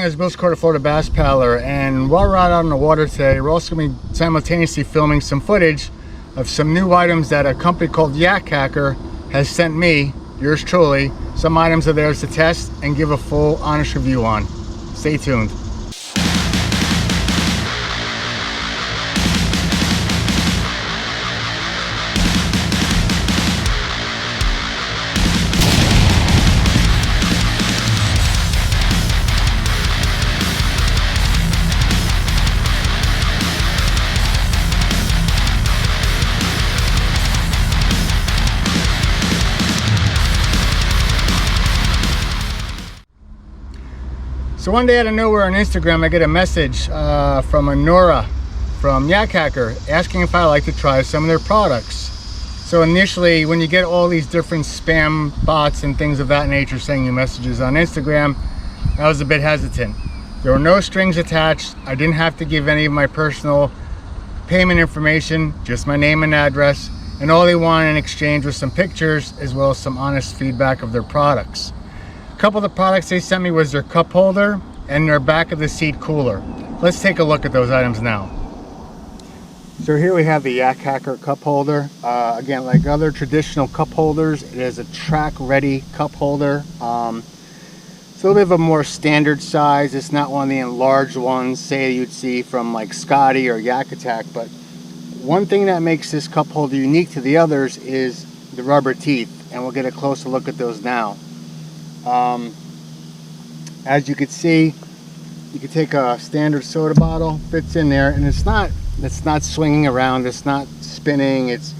guys, Bill's Florida Bass Paddler, and while we're out on the water today, we're also going to be simultaneously filming some footage of some new items that a company called Yak Hacker has sent me, yours truly. Some items are theirs to test and give a full, honest review on. Stay tuned. So one day out of nowhere on Instagram, I get a message from a Nora from Yak Hacker asking if I'd like to try some of their products. So initially, when you get all these different spam bots and things of that nature sending you messages on Instagram, I was a bit hesitant. There were no strings attached. I didn't have to give any of my personal payment information, just my name and address, and all they wanted in exchange was some pictures as well as some honest feedback of their products. A couple of the products they sent me was their cup holder and their back of the seat cooler. Let's take a look at those items now. So here we have the Yak Hacker cup holder. Again, like other traditional cup holders, it is a track ready cup holder. It's a little bit of a more standard size. It's not one of the enlarged ones, say you'd see from like Scotty or Yak Attack, but one thing that makes this cup holder unique to the others is the rubber teeth, and we'll get a closer look at those now. As you can see, you can take a standard soda bottle, fits in there, and it's not swinging around, it's not spinning, it's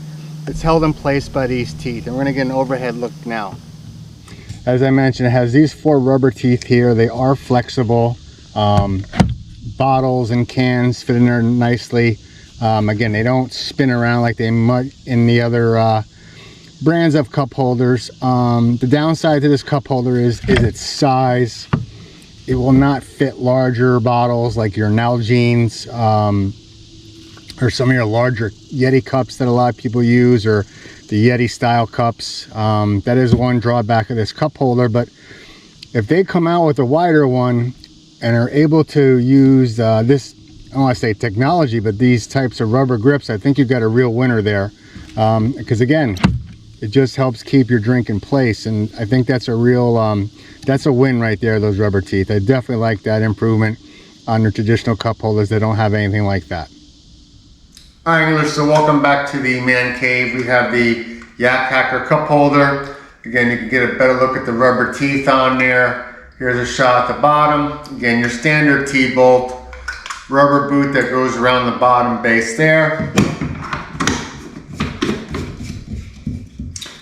held in place by these teeth. And we're going to get an overhead look now. As I mentioned, it has these 4 rubber teeth here. They are flexible. Bottles and cans fit in there nicely. Again, they don't spin around like they might in the other brands of cup holders. The downside to this cup holder is its size. It will not fit larger bottles like your Nalgene's or some of your larger Yeti cups that a lot of people use, or the Yeti style cups. That is one drawback of this cup holder, but if they come out with a wider one and are able to use this, I don't want to say technology, but these types of rubber grips, I think you've got a real winner there. Because again, it just helps keep your drink in place, and I think that's a real that's a win right there, those rubber teeth. I definitely like that improvement on the traditional cup holders that don't have anything like that. All right, English, so welcome back to the man cave. We have the Yak Hacker cup holder. Again, you can get a better look at the rubber teeth on there. Here's a shot at the bottom. Again, your standard T-bolt rubber boot that goes around the bottom base there.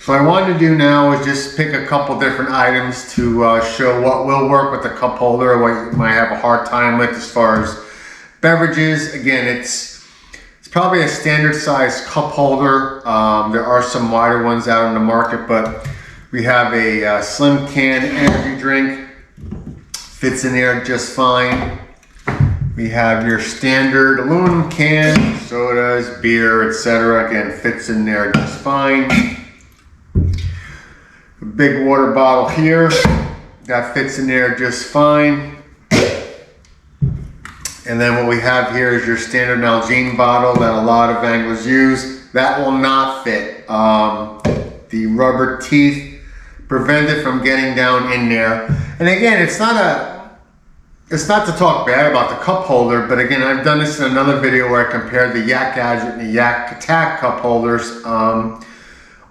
So what I wanted to do now is just pick a couple different items to show what will work with the cup holder or what you might have a hard time with as far as beverages. Again, it's probably a standard size cup holder. There are some wider ones out on the market, but we have a slim can energy drink. Fits in there just fine. We have your standard aluminum can, sodas, beer, etc. Again, fits in there just fine. A big water bottle here, that fits in there just fine. And then what we have here is your standard Nalgene bottle that a lot of anglers use. That will not fit. The rubber teeth prevent it from getting down in there. And again, it's not to talk bad about the cup holder, but again, I've done this in another video where I compared the Yak Gadget and the Yak Attack cup holders.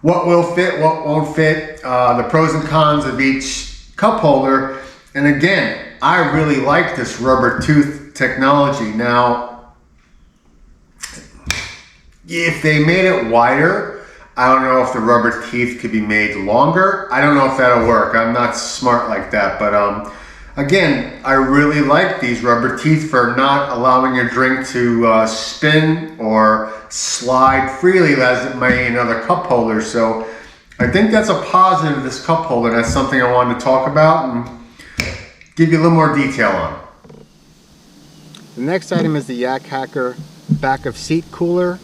What will fit, what won't fit, the pros and cons of each cup holder. And again, I really like this rubber tooth technology. Now, if they made it wider, I don't know if the rubber teeth could be made longer. I don't know if that'll work. I'm not smart like that, but again, I really like these rubber teeth for not allowing your drink to spin or slide freely as it may in other cup holders. So I think that's a positive of this cup holder. That's something I wanted to talk about and give you a little more detail on. The next item is the Yak Hacker back of seat cooler.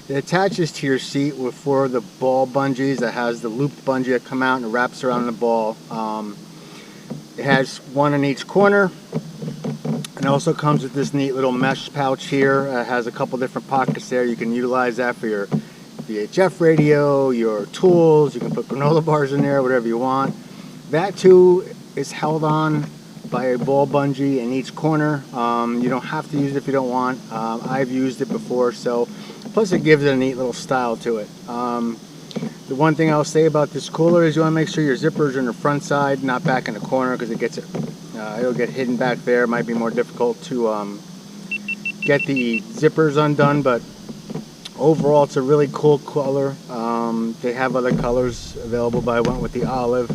It attaches to your seat with 4 of the ball bungees that has the looped bungee that come out and wraps around the ball. It has one in each corner. It also comes with this neat little mesh pouch here. It has a couple different pockets there. You can utilize that for your VHF radio, your tools. You can put granola bars in there, whatever you want. That too is held on by a ball bungee in each corner. You don't have to use it if you don't want. I've used it before, so plus it gives it a neat little style to it. The one thing I'll say about this cooler is you want to make sure your zippers are in the front side, not back in the corner, because it'll get hidden back there. It might be more difficult to get the zippers undone, but overall it's a really cool color. They have other colors available, but I went with the olive.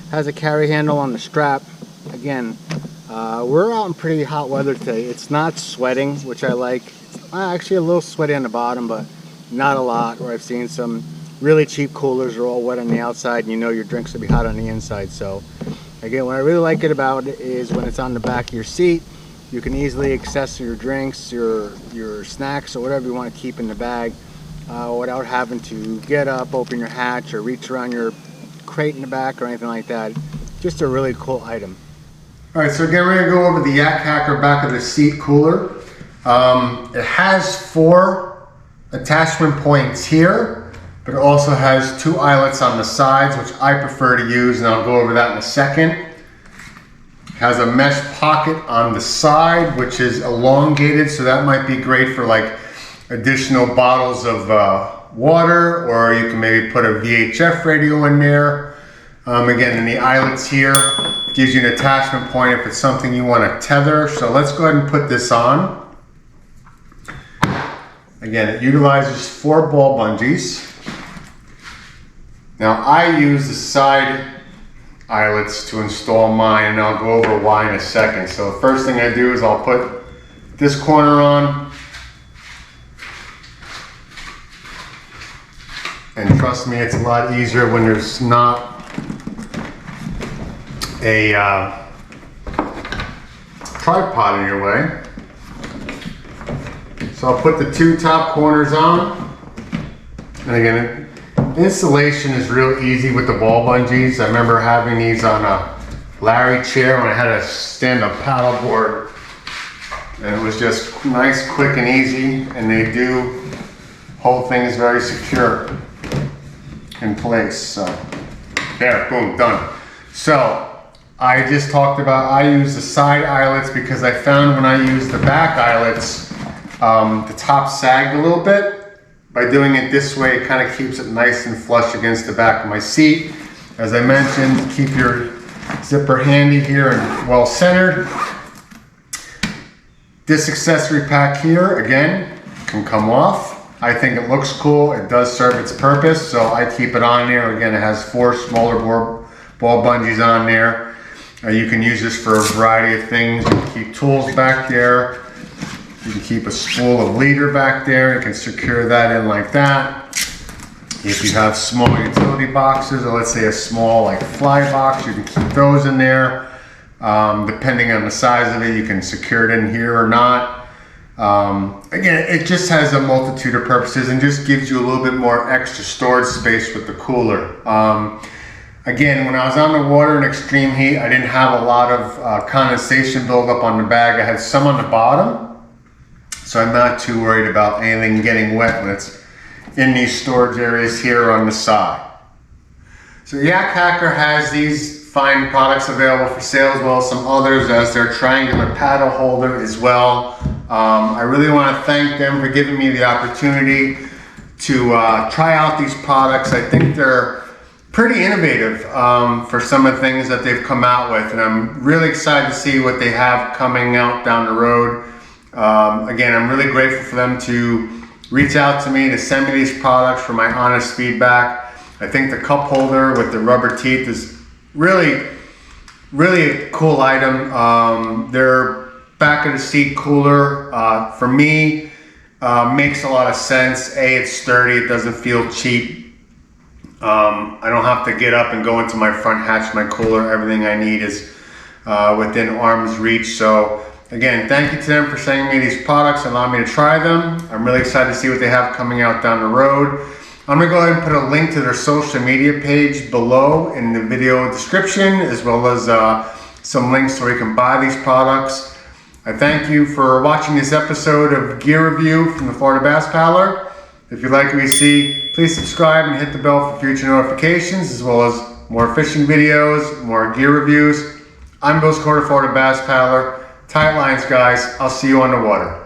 Has a carry handle on the strap. Again, we're out in pretty hot weather today. It's not sweating, which I like. It's actually a little sweaty on the bottom, but not a lot, where I've seen some really cheap coolers are all wet on the outside and you know your drinks will be hot on the inside. So again, what I really like it about it is when it's on the back of your seat, you can easily access your drinks, your snacks, or whatever you want to keep in the bag without having to get up, open your hatch, or reach around your crate in the back or anything like that. Just a really cool item. All right, so again, we're gonna go over the YakHacker back of the seat cooler. It has 4 attachment points here, but it also has 2 eyelets on the sides, which I prefer to use, and I'll go over that in a second. It has a mesh pocket on the side, which is elongated, so that might be great for like additional bottles of water, or you can maybe put a VHF radio in there. Again, in the eyelets here, gives you an attachment point if it's something you want to tether. So let's go ahead and put this on. Again, it utilizes 4 ball bungees. Now I use the side eyelets to install mine, and I'll go over why in a second. So the first thing I do is I'll put this corner on. And trust me, it's a lot easier when there's not a tripod in your way. So I'll put the 2 top corners on. And again, installation is real easy with the ball bungees. I remember having these on a Larry chair when I had a stand-up paddleboard. And it was just nice, quick, and easy. And they do hold things very secure in place. So there, boom, done. So I just talked about, I use the side eyelets because I found when I use the back eyelets, the top sagged a little bit. By doing it this way, it kind of keeps it nice and flush against the back of my seat. As I mentioned, keep your zipper handy here and well centered. This accessory pack here, again, can come off. I think it looks cool. It does serve its purpose, so I keep it on there. Again, it has 4 smaller ball bungees on there. You can use this for a variety of things. You can keep tools back there. You can keep a spool of leader back there. You can secure that in like that. If you have small utility boxes, or let's say a small like fly box, you can keep those in there. Depending on the size of it, you can secure it in here or not. Again, it just has a multitude of purposes and just gives you a little bit more extra storage space with the cooler. Again, when I was on the water in extreme heat, I didn't have a lot of condensation buildup on the bag. I had some on the bottom, so I'm not too worried about anything getting wet when it's in these storage areas here on the side. So YakHacker has these fine products available for sale, as well as some others, as their triangular paddle holder as well. I really want to thank them for giving me the opportunity to try out these products. I think they're pretty innovative for some of the things that they've come out with, and I'm really excited to see what they have coming out down the road. Again, I'm really grateful for them to reach out to me to send me these products for my honest feedback. I think the cup holder with the rubber teeth is really a cool item. Their back of the seat cooler, for me, makes a lot of sense. A, it's sturdy, it doesn't feel cheap. I don't have to get up and go into my front hatch, my cooler. Everything I need is within arm's reach. So again, thank you to them for sending me these products and allowing me to try them. I'm really excited to see what they have coming out down the road. I'm going to go ahead and put a link to their social media page below in the video description, as well as some links where you can buy these products. I thank you for watching this episode of Gear Review from the Florida Bass Paddler. If you like what you see, please subscribe and hit the bell for future notifications, as well as more fishing videos, more gear reviews. I'm Bill Scorder, Florida Bass Paddler. Tight lines, guys. I'll see you on the water.